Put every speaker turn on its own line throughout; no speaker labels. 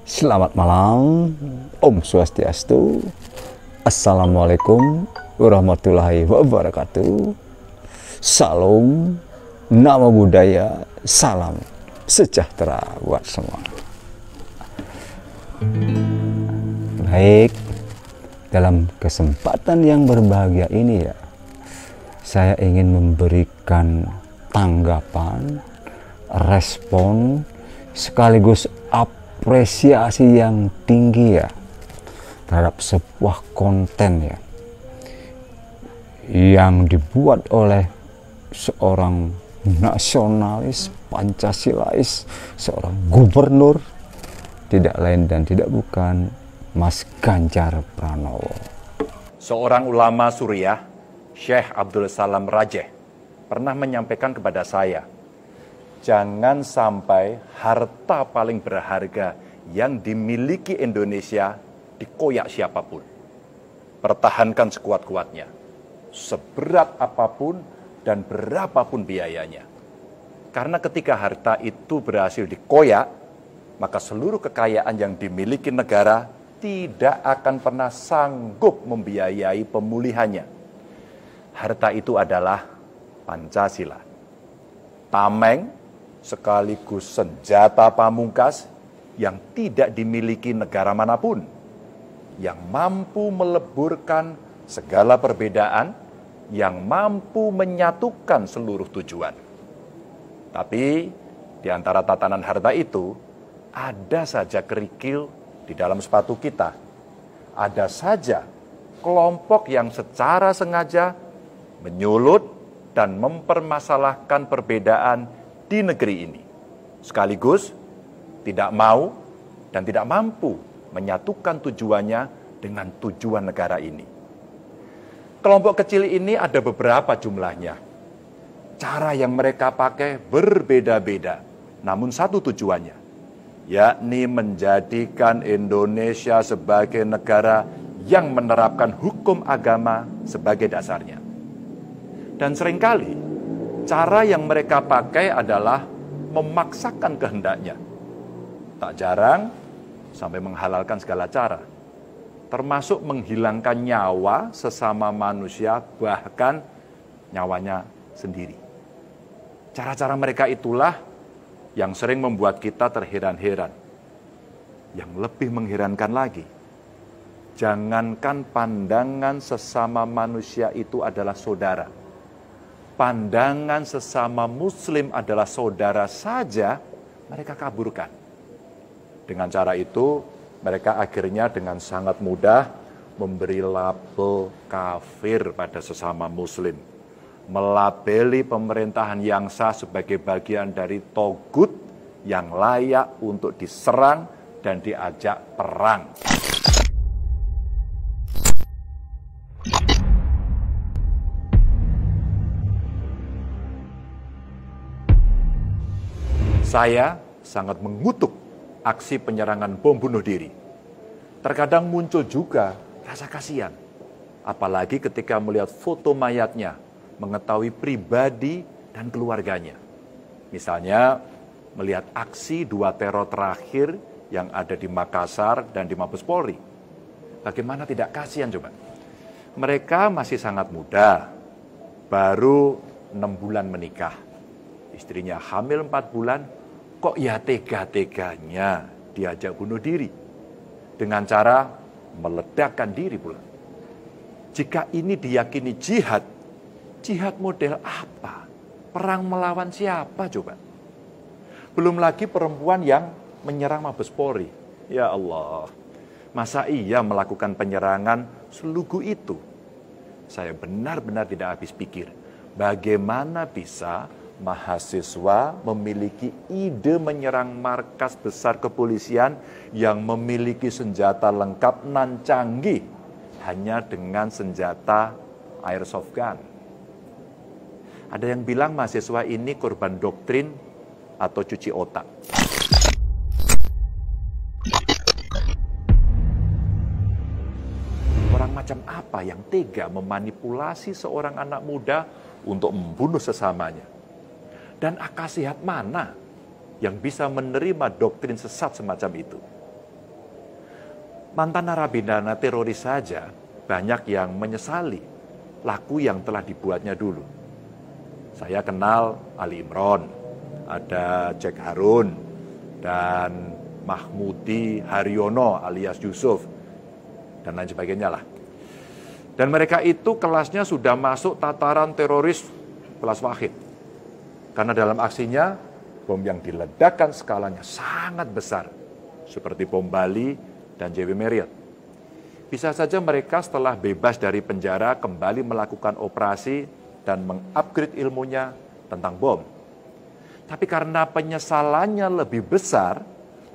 Selamat malam, Om Swastiastu, Assalamualaikum warahmatullahi wabarakatuh. Salam, Namo Buddhaya, salam sejahtera buat semua. Baik, dalam kesempatan yang berbahagia ini ya, saya ingin memberikan tanggapan, respon, sekaligus apresiasi yang tinggi ya terhadap sebuah konten ya yang dibuat oleh seorang nasionalis Pancasilais, seorang gubernur, tidak lain dan tidak bukan Mas Ganjar Pranowo.
Seorang ulama Suriah, Syekh Abdul Salam Rajeh, pernah menyampaikan kepada saya, jangan sampai harta paling berharga yang dimiliki Indonesia dikoyak siapapun. Pertahankan sekuat-kuatnya, seberat apapun dan berapapun biayanya. Karena ketika harta itu berhasil dikoyak, maka seluruh kekayaan yang dimiliki negara tidak akan pernah sanggup membiayai pemulihannya. Harta itu adalah Pancasila. Tameng sekaligus senjata pamungkas yang tidak dimiliki negara manapun, yang mampu meleburkan segala perbedaan, yang mampu menyatukan seluruh tujuan. Tapi di antara tatanan harta itu, ada saja kerikil di dalam sepatu kita. Ada saja kelompok yang secara sengaja menyulut dan mempermasalahkan perbedaan di negeri ini, sekaligus tidak mau dan tidak mampu menyatukan tujuannya dengan tujuan negara ini. Kelompok kecil ini ada beberapa jumlahnya. Cara yang mereka pakai berbeda-beda, namun satu tujuannya, yakni menjadikan Indonesia sebagai negara yang menerapkan hukum agama sebagai dasarnya. Dan seringkali cara yang mereka pakai adalah memaksakan kehendaknya. Tak jarang sampai menghalalkan segala cara, termasuk menghilangkan nyawa sesama manusia, bahkan nyawanya sendiri. Cara-cara mereka itulah yang sering membuat kita terheran-heran. Yang lebih mengherankan lagi, jangankan pandangan sesama manusia itu adalah saudara, pandangan sesama muslim adalah saudara saja mereka kaburkan. Dengan cara itu, mereka akhirnya dengan sangat mudah memberi label kafir pada sesama muslim, melabeli pemerintahan yang sah sebagai bagian dari togut yang layak untuk diserang dan diajak perang. Saya sangat mengutuk aksi penyerangan bom bunuh diri. Terkadang muncul juga rasa kasihan, apalagi ketika melihat foto mayatnya, mengetahui pribadi dan keluarganya. Misalnya, melihat aksi 2 teror terakhir yang ada di Makassar dan di Mabes Polri. Bagaimana tidak kasihan coba? Mereka masih sangat muda, baru 6 bulan menikah. Istrinya hamil 4 bulan, kok ya tega-teganya diajak bunuh diri dengan cara meledakkan diri pula. Jika ini diyakini jihad, jihad model apa? Perang melawan siapa coba? Belum lagi perempuan yang menyerang Mabes Polri. Ya Allah, masa iya melakukan penyerangan selugu itu? Saya benar-benar tidak habis pikir, bagaimana bisa mahasiswa memiliki ide menyerang markas besar kepolisian yang memiliki senjata lengkap nan canggih hanya dengan senjata airsoft gun. Ada yang bilang mahasiswa ini korban doktrin atau cuci otak. Orang macam apa yang tega memanipulasi seorang anak muda untuk membunuh sesamanya? Dan akal sehat mana yang bisa menerima doktrin sesat semacam itu? Mantan narapidana teroris saja banyak yang menyesali laku yang telah dibuatnya dulu. Saya kenal Ali Imron, ada Jack Harun, dan Mahmudi Haryono alias Yusuf, dan lain sebagainya lah. Dan mereka itu kelasnya sudah masuk tataran teroris kelas wahid. Karena dalam aksinya, bom yang diledakkan skalanya sangat besar, seperti bom Bali dan JW Marriott. Bisa saja mereka setelah bebas dari penjara kembali melakukan operasi dan mengupgrade ilmunya tentang bom. Tapi karena penyesalannya lebih besar,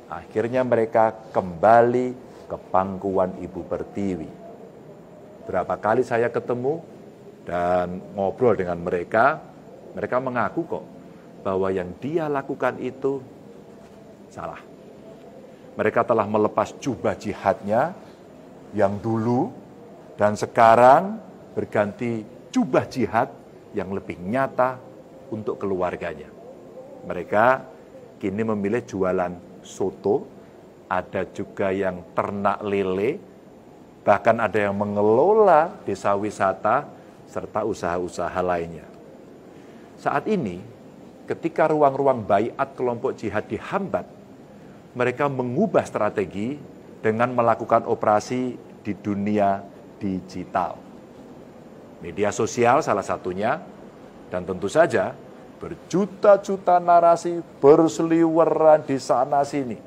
akhirnya mereka kembali ke pangkuan Ibu Pertiwi. Berapa kali saya ketemu dan ngobrol dengan mereka, mereka mengaku kok bahwa yang dia lakukan itu salah. Mereka telah melepas jubah jihadnya yang dulu dan sekarang berganti jubah jihad yang lebih nyata untuk keluarganya. Mereka kini memilih jualan soto, ada juga yang ternak lele, bahkan ada yang mengelola desa wisata, serta usaha-usaha lainnya. Saat ini, ketika ruang-ruang baiat kelompok jihad dihambat, mereka mengubah strategi dengan melakukan operasi di dunia digital. Media sosial salah satunya, dan tentu saja berjuta-juta narasi berseliweran di sana-sini.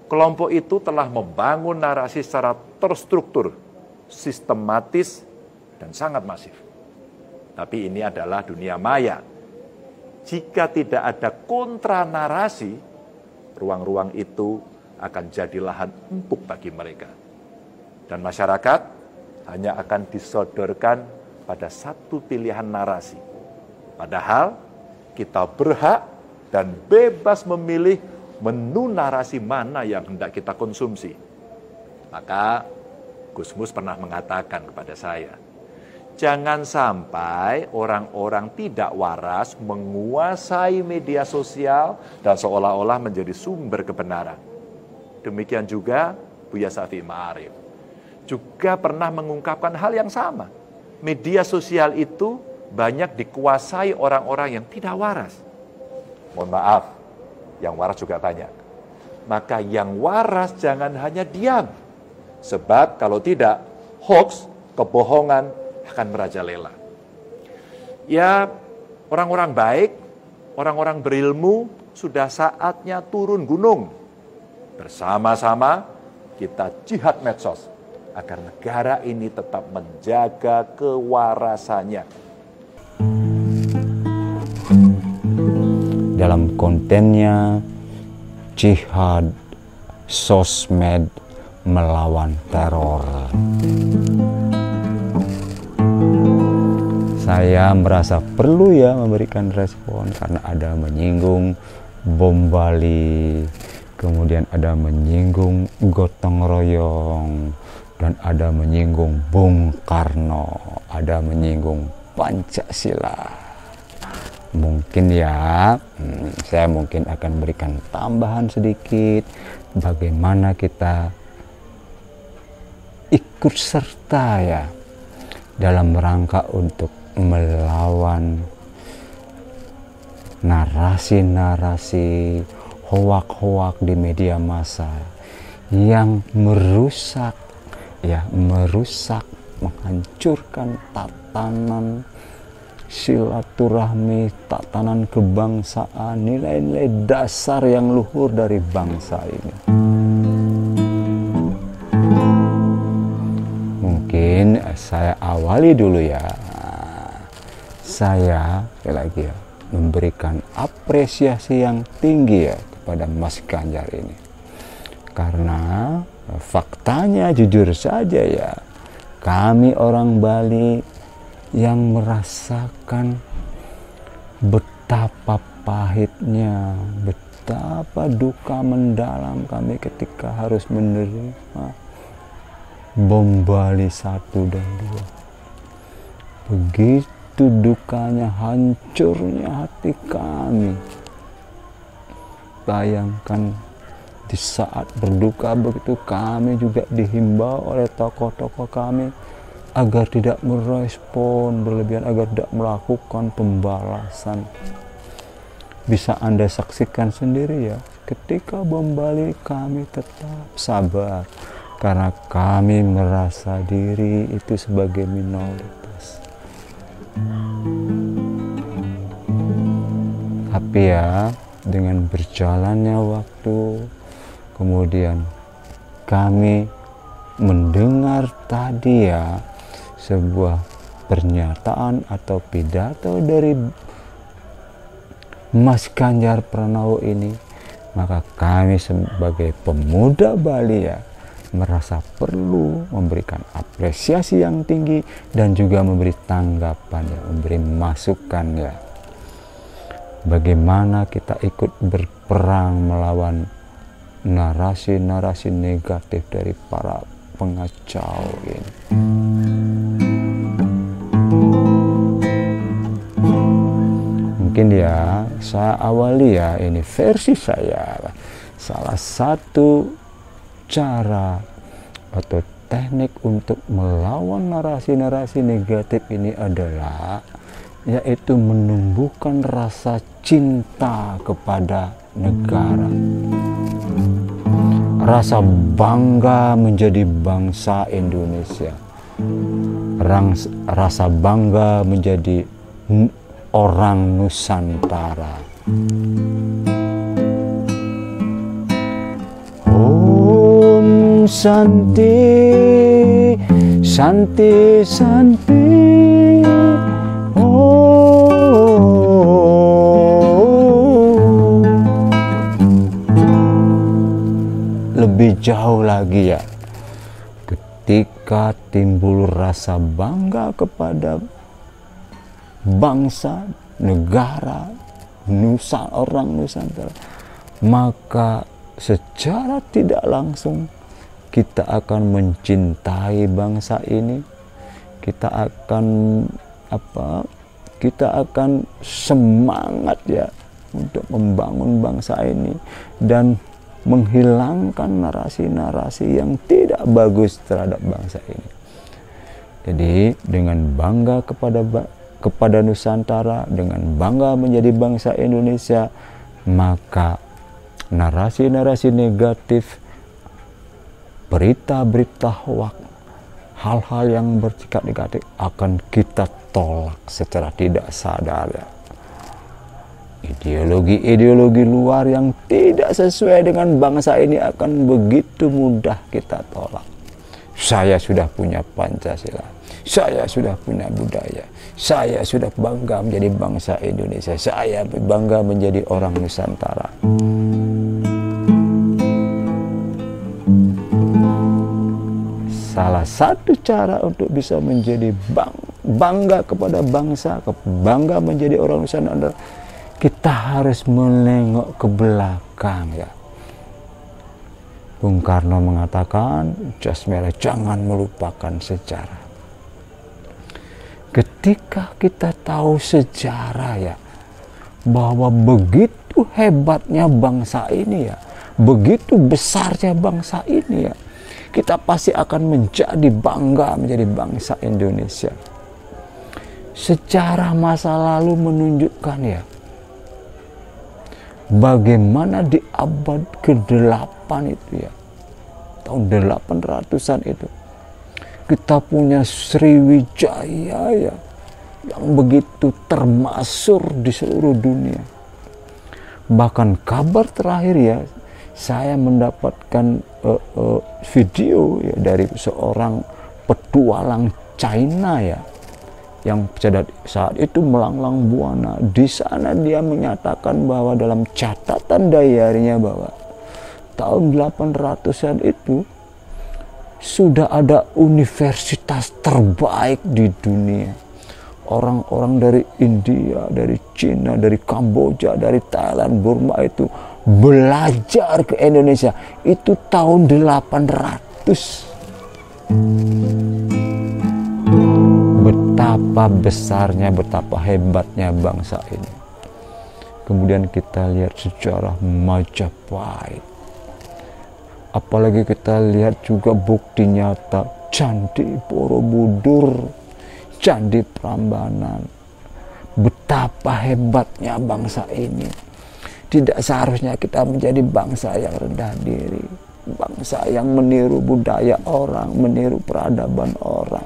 Kelompok itu telah membangun narasi secara terstruktur, sistematis, dan sangat masif. Tapi ini adalah dunia maya. Jika tidak ada kontra narasi, ruang-ruang itu akan jadi lahan empuk bagi mereka. Dan masyarakat hanya akan disodorkan pada satu pilihan narasi. Padahal kita berhak dan bebas memilih menu narasi mana yang hendak kita konsumsi. Maka Gus Mus pernah mengatakan kepada saya, jangan sampai orang-orang tidak waras menguasai media sosial dan seolah-olah menjadi sumber kebenaran. Demikian juga Buya Syafi'i Ma'arif juga pernah mengungkapkan hal yang sama. Media sosial itu banyak dikuasai orang-orang yang tidak waras. Mohon maaf, yang waras juga banyak. Maka yang waras jangan hanya diam. Sebab kalau tidak, hoax, kebohongan akan merajalela. Ya, orang-orang baik, orang-orang berilmu sudah saatnya turun gunung. Bersama-sama kita jihad medsos agar negara ini tetap menjaga kewarasannya.
Dalam kontennya jihad sosmed melawan teror. Saya merasa perlu ya memberikan respon karena ada menyinggung bom Bali, kemudian ada menyinggung gotong royong, dan ada menyinggung Bung Karno, ada menyinggung Pancasila. Mungkin ya, saya mungkin akan berikan tambahan sedikit bagaimana kita ikut serta ya dalam rangka untuk melawan narasi-narasi hoak-hoak di media massa yang merusak, menghancurkan tatanan silaturahmi, tatanan kebangsaan, nilai-nilai dasar yang luhur dari bangsa ini. Mungkin saya awali dulu ya. Saya lagi ya memberikan apresiasi yang tinggi ya kepada Mas Ganjar ini. Karena faktanya jujur saja ya, kami orang Bali yang merasakan betapa pahitnya, betapa duka mendalam kami ketika harus menerima bom Bali 1 dan 2. Begitu dukanya, hancurnya hati kami. Bayangkan Di saat berduka begitu, kami juga dihimbau oleh tokoh-tokoh kami agar tidak merespon berlebihan, agar tidak melakukan pembalasan. Bisa Anda saksikan sendiri ya, ketika bom Bali kami tetap sabar karena kami merasa diri itu sebagai minoritas. Tapi ya, dengan berjalannya waktu, kemudian kami mendengar tadi ya sebuah pernyataan atau pidato dari Mas Ganjar Pranowo ini, maka kami sebagai pemuda Bali ya merasa perlu memberikan apresiasi yang tinggi dan juga memberi tanggapan ya, memberi masukan ya. Bagaimana kita ikut berperang melawan narasi-narasi negatif dari para pengacau ini. Mungkin ya saya awali ya, ini versi saya. Salah satu cara atau teknik untuk melawan narasi-narasi negatif ini adalah yaitu menumbuhkan rasa cinta kepada negara, rasa bangga menjadi bangsa Indonesia, rasa bangga menjadi orang Nusantara. Om Santi, Santi, Santi. Lebih jauh lagi ya, ketika timbul rasa bangga kepada bangsa, negara, orang Nusantara, maka secara tidak langsung kita akan mencintai bangsa ini, kita akan semangat ya untuk membangun bangsa ini dan menghilangkan narasi-narasi yang tidak bagus terhadap bangsa ini. Jadi dengan bangga kepada Nusantara, dengan bangga menjadi bangsa Indonesia, maka narasi-narasi negatif, berita-berita hoak, hal-hal yang bersikap negatif akan kita tolak secara tidak sadar ya. Ideologi-ideologi luar yang tidak sesuai dengan bangsa ini akan begitu mudah kita tolak. Saya sudah punya Pancasila, saya sudah punya budaya, saya sudah bangga menjadi bangsa Indonesia, saya bangga menjadi orang Nusantara. Salah satu cara untuk bisa menjadi bangga kepada bangsa, bangga menjadi orang Nusantara, kita harus menengok ke belakang ya. Bung Karno mengatakan, jas merah, jangan melupakan sejarah. Ketika kita tahu sejarah ya, bahwa begitu hebatnya bangsa ini ya, begitu besarnya bangsa ini ya, kita pasti akan menjadi bangga menjadi bangsa Indonesia. Sejarah masa lalu menunjukkan ya, bagaimana di abad ke-8 itu ya, tahun 800-an itu, kita punya Sriwijaya ya, yang begitu termasyhur di seluruh dunia. Bahkan kabar terakhir ya, saya mendapatkan video ya dari seorang petualang China ya, yang saat itu melanglang buana. Di sana dia menyatakan bahwa dalam catatan diarinya bahwa tahun 800-an itu sudah ada universitas terbaik di dunia. Orang-orang dari India, dari Cina, dari Kamboja, dari Thailand, Burma itu belajar ke Indonesia. Itu tahun 800. Betapa besarnya, betapa hebatnya bangsa ini. Kemudian kita lihat sejarah Majapahit. Apalagi kita lihat juga bukti nyata Candi Borobudur, Candi Prambanan. Betapa hebatnya bangsa ini. Tidak seharusnya kita menjadi bangsa yang rendah diri, bangsa yang meniru budaya orang, meniru peradaban orang.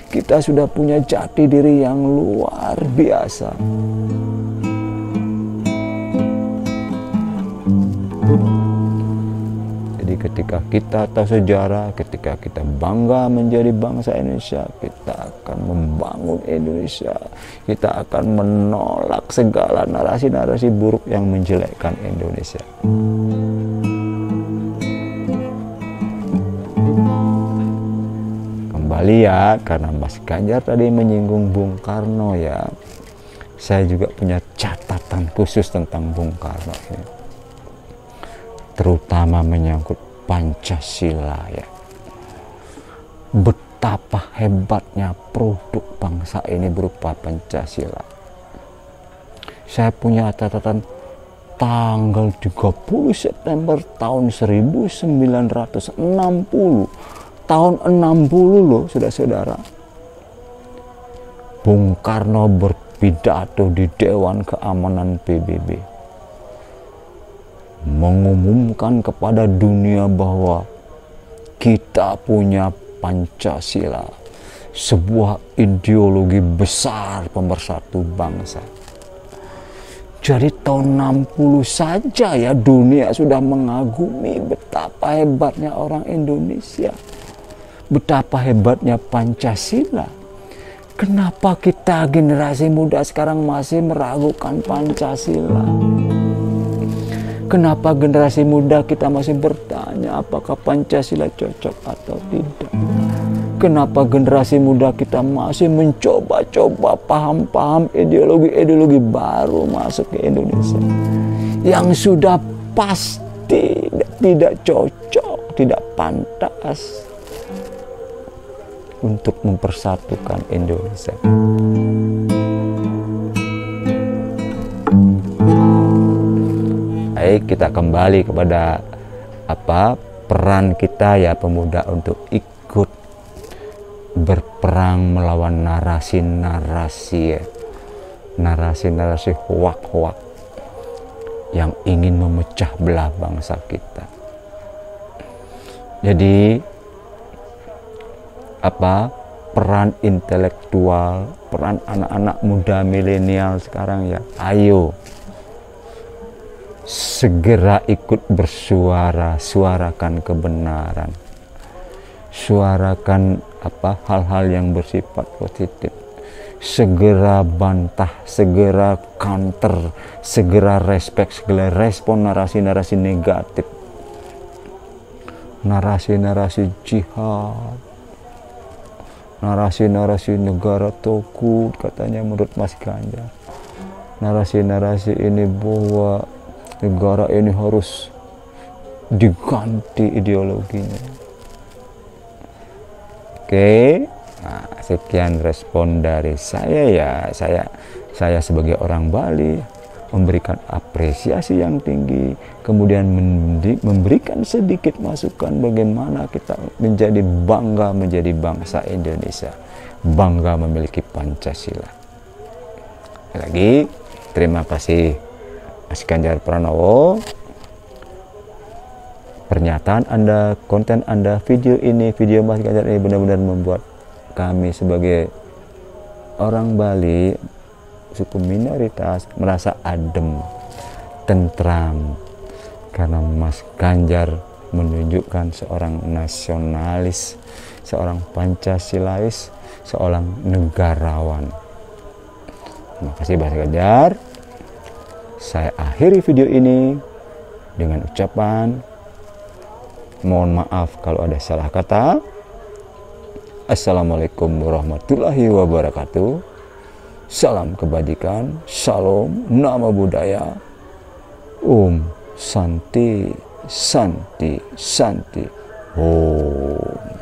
Kita sudah punya jati diri yang luar biasa. Jadi ketika kita tahu sejarah, ketika kita bangga menjadi bangsa Indonesia, kita akan membangun Indonesia. Kita akan menolak segala narasi-narasi buruk yang menjelekkan Indonesia. Kembali ya, karena Mas Ganjar tadi menyinggung Bung Karno ya, saya juga punya catatan khusus tentang Bung Karno ini, terutama menyangkut Pancasila ya. Betapa hebatnya produk bangsa ini berupa Pancasila. Saya punya catatan tanggal 30 September tahun 1960. Tahun 60 loh saudara-saudara. Bung Karno berpidato di Dewan Keamanan PBB, mengumumkan kepada dunia bahwa kita punya Pancasila, sebuah ideologi besar pemersatu bangsa. Jadi tahun 60 saja ya dunia sudah mengagumi betapa hebatnya orang Indonesia, betapa hebatnya Pancasila. Kenapa kita generasi muda sekarang masih meragukan Pancasila? Kenapa generasi muda kita masih bertanya apakah Pancasila cocok atau tidak? Kenapa generasi muda kita masih mencoba-coba paham-paham ideologi-ideologi baru masuk ke Indonesia yang sudah pasti tidak cocok, tidak pantas untuk mempersatukan Indonesia. Baik, kita kembali kepada peran kita ya pemuda untuk ikut berperang melawan narasi-narasi ya, narasi-narasi hoak-hoak yang ingin memecah belah bangsa kita. Jadi peran intelektual, peran anak-anak muda milenial sekarang ya, ayo segera ikut bersuara, suarakan kebenaran, suarakan hal-hal yang bersifat positif, segera bantah, segera counter, segera segera respon narasi-narasi negatif, narasi-narasi jihad, narasi-narasi negara Togut katanya menurut Mas Ganjar, narasi-narasi ini bahwa negara ini harus diganti ideologinya. Oke, nah, sekian respon dari saya ya. Saya sebagai orang Bali memberikan apresiasi yang tinggi, kemudian memberikan sedikit masukan bagaimana kita menjadi bangga menjadi bangsa Indonesia, bangga memiliki Pancasila. Lagi terima kasih Mas Ganjar Pranowo. Pernyataan Anda, konten Anda, video Mas Ganjar ini benar-benar membuat kami sebagai orang Bali, suku minoritas, merasa adem, tentram, karena Mas Ganjar menunjukkan seorang nasionalis, seorang Pancasilais, seorang negarawan. Terima kasih Mas Ganjar. Saya akhiri video ini dengan ucapan mohon maaf kalau ada salah kata. Assalamualaikum warahmatullahi wabarakatuh. Salam kebajikan, salam, nama budaya. Om Santi, Santi, Santi. Om.